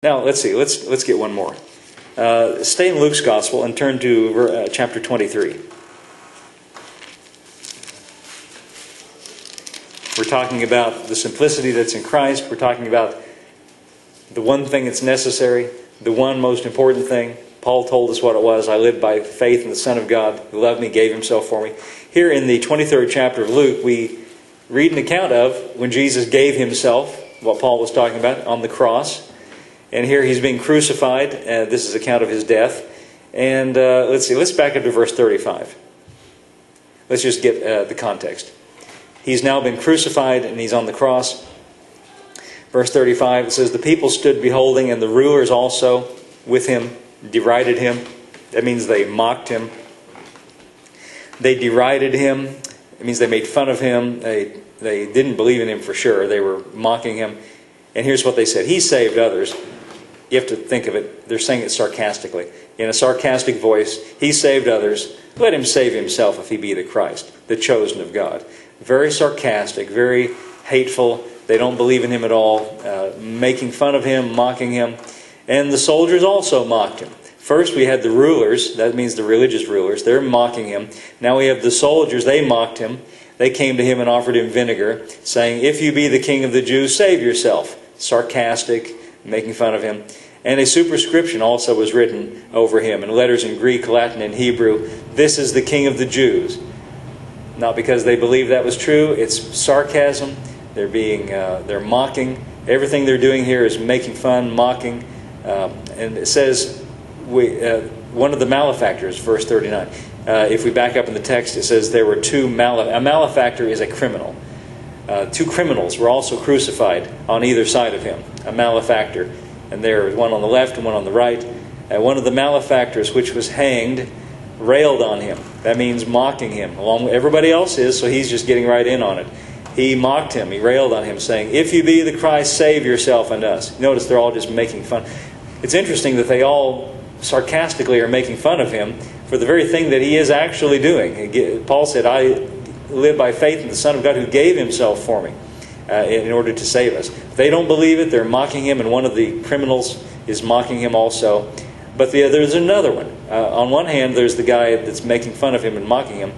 Now, let's see. Let's get one more. Stay in Luke's Gospel and turn to chapter 23. We're talking about the simplicity that's in Christ. We're talking about the one thing that's necessary, the one most important thing. Paul told us what it was. I live by faith in the Son of God who loved me, gave himself for me. Here in the 23rd chapter of Luke, we read an account of when Jesus gave himself, what Paul was talking about, on the cross. And here he's being crucified. This is an account of his death. And let's see. Let's back up to verse 35. Let's just get the context. He's now been crucified and he's on the cross. Verse 35, it says, "The people stood beholding, and the rulers also with him derided him." That means they mocked him. They derided him. It means they made fun of him. They didn't believe in him for sure. They were mocking him. And here's what they said. "He saved others." You have to think of it. They're saying it sarcastically. In a sarcastic voice, "He saved others. Let him save himself if he be the Christ, the chosen of God." Very sarcastic, very hateful. They don't believe in him at all. Making fun of him, mocking him. And the soldiers also mocked him. First we had the rulers. That means the religious rulers. They're mocking him. Now we have the soldiers. They mocked him. They came to him and offered him vinegar, saying, "If you be the king of the Jews, save yourself." Sarcastic, making fun of him. And a superscription also was written over him in letters in Greek, Latin, and Hebrew. "This is the King of the Jews." Not because they believe that was true. It's sarcasm. They're mocking. Everything they're doing here is making fun, mocking. And it says, one of the malefactors, verse 39. If we back up in the text, it says there were a malefactor is a criminal. Two criminals were also crucified on either side of him. A malefactor. And there was one on the left and one on the right. One of the malefactors, which was hanged, railed on him. That means mocking him. Along with everybody else is, so he's just getting right in on it. He mocked him. He railed on him, saying, "If you be the Christ, save yourself and us." Notice they're all just making fun. It's interesting that they all sarcastically are making fun of him for the very thing that he is actually doing. Paul said, "I live by faith in the Son of God who gave himself for me in order to save us." They don't believe it. They're mocking him, and one of the criminals is mocking him also. But there's another one. On one hand, there's the guy that's making fun of him and mocking him.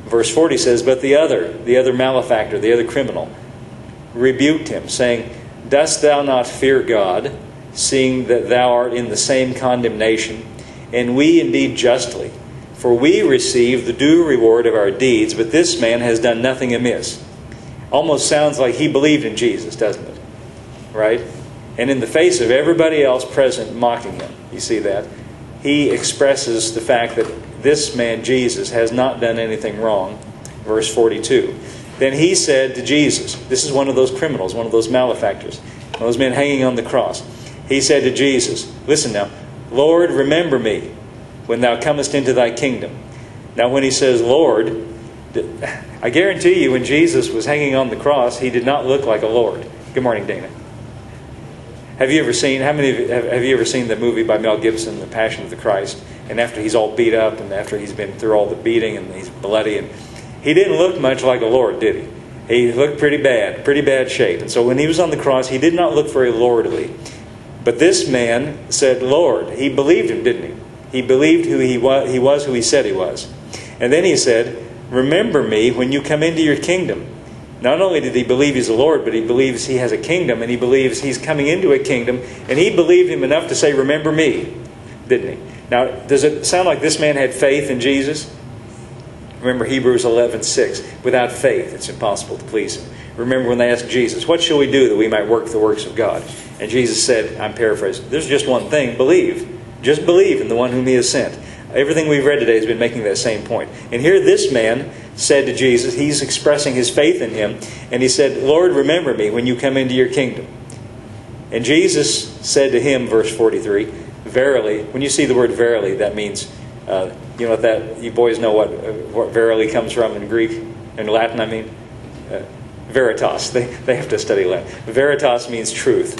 Verse 40 says, "But the other malefactor, the other criminal, rebuked him, saying, Dost thou not fear God, seeing that thou art in the same condemnation? And we indeed justly. For we receive the due reward of our deeds, but this man has done nothing amiss." Almost sounds like he believed in Jesus, doesn't it? Right? And in the face of everybody else present mocking him, you see that? He expresses the fact that this man, Jesus, has not done anything wrong. Verse 42. "Then he said to Jesus," this is one of those criminals, one of those malefactors, one of those men hanging on the cross. He said to Jesus, listen now, "Lord, remember me when thou comest into thy kingdom." Now when he says Lord, I guarantee you when Jesus was hanging on the cross, he did not look like a Lord. Good morning, Dana. Have you ever seen the movie by Mel Gibson, The Passion of the Christ? And after he's all beat up and after he's been through all the beating and he's bloody, and he didn't look much like a Lord, did he? He looked pretty bad shape. And so when he was on the cross, he did not look very lordly. But this man said, Lord. He believed him, didn't he? He believed who he was who he said he was. And then he said, "Remember me when you come into your kingdom." Not only did he believe he's the Lord, but he believes he has a kingdom, and he believes he's coming into a kingdom, and he believed him enough to say, "Remember me," didn't he? Now, does it sound like this man had faith in Jesus? Remember Hebrews 11:6. Without faith, it's impossible to please him. Remember when they asked Jesus, "What shall we do that we might work the works of God?" And Jesus said, I'm paraphrasing, "There's just one thing, believe. Just believe in the one whom he has sent." Everything we've read today has been making that same point. And here this man said to Jesus, he's expressing his faith in him, and he said, "Lord, remember me when you come into your kingdom." And Jesus said to him, verse 43, "Verily," when you see the word verily, that means, you boys know what verily comes from in Greek, in Latin, I mean? Veritas. They have to study Latin. Veritas means truth.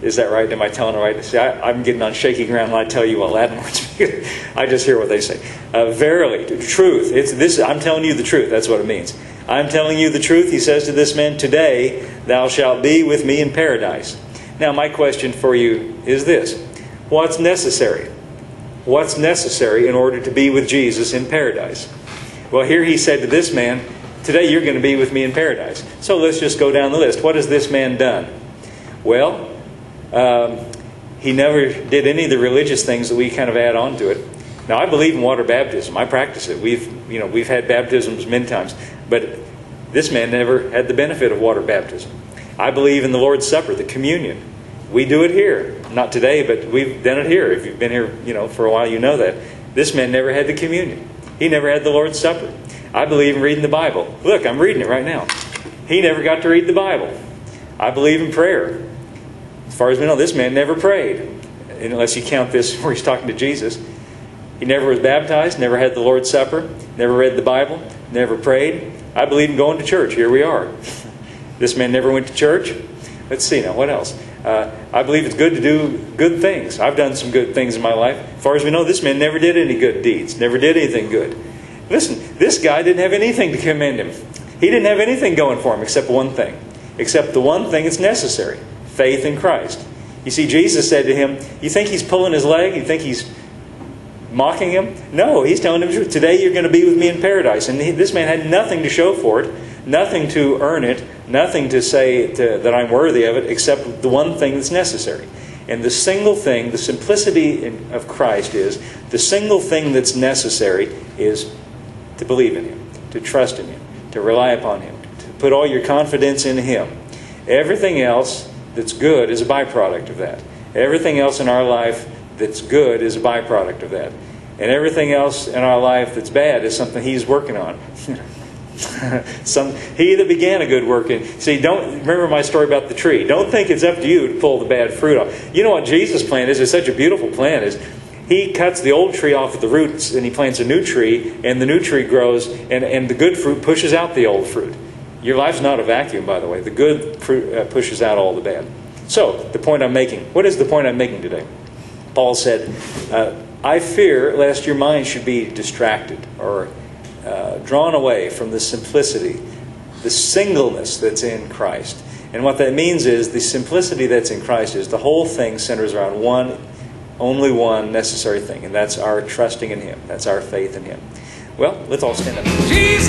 Is that right? Am I telling it right? See, I'm getting on shaky ground when I tell you what Latin words mean. I just hear what they say. Verily, truth. I'm telling you the truth. That's what it means. I'm telling you the truth, he says to this man, "Today thou shalt be with me in paradise." Now, my question for you is this. What's necessary? What's necessary in order to be with Jesus in paradise? Well, here he said to this man, today you're going to be with me in paradise. So let's just go down the list. What has this man done? Well, he never did any of the religious things that we kind of add on to it. Now, I believe in water baptism. I practice it. We've had baptisms many times. But this man never had the benefit of water baptism. I believe in the Lord's Supper, the communion. We do it here. Not today, but we've done it here. If you've been here, for a while, you know that. This man never had the communion. He never had the Lord's Supper. I believe in reading the Bible. Look, I'm reading it right now. He never got to read the Bible. I believe in prayer. As far as we know, this man never prayed. Unless you count this where he's talking to Jesus. He never was baptized, never had the Lord's Supper, never read the Bible, never prayed. I believe in going to church. Here we are. This man never went to church. Let's see now, what else? I believe it's good to do good things. I've done some good things in my life. As far as we know, this man never did any good deeds, never did anything good. Listen, this guy didn't have anything to commend him. He didn't have anything going for him except one thing. Except the one thing that's necessary. Faith in Christ. You see, Jesus said to him, you think he's pulling his leg? You think he's mocking him? No, he's telling him the truth. Today you're going to be with me in paradise. And this man had nothing to show for it, nothing to earn it, nothing to say that I'm worthy of it, except the one thing that's necessary. And the single thing, the simplicity of Christ is, the single thing that's necessary is to believe in Him, to trust in Him, to rely upon Him, to put all your confidence in Him. Everything else that's good is a byproduct of that. Everything else in our life that's good is a byproduct of that. And everything else in our life that's bad is something He's working on. He that began a good work in. See, don't remember my story about the tree. Don't think it's up to you to pull the bad fruit off. You know what Jesus' plan is? It's such a beautiful plan. Is He cuts the old tree off at the roots and He plants a new tree, and the new tree grows, and the good fruit pushes out the old fruit. Your life's not a vacuum, by the way. The good fruit pushes out all the bad. So, the point I'm making. What is the point I'm making today? Paul said, I fear lest your mind should be distracted or drawn away from the simplicity, the singleness that's in Christ. And what that means is the simplicity that's in Christ is the whole thing centers around only one necessary thing, and that's our trusting in Him. That's our faith in Him. Well, let's all stand up. Jesus!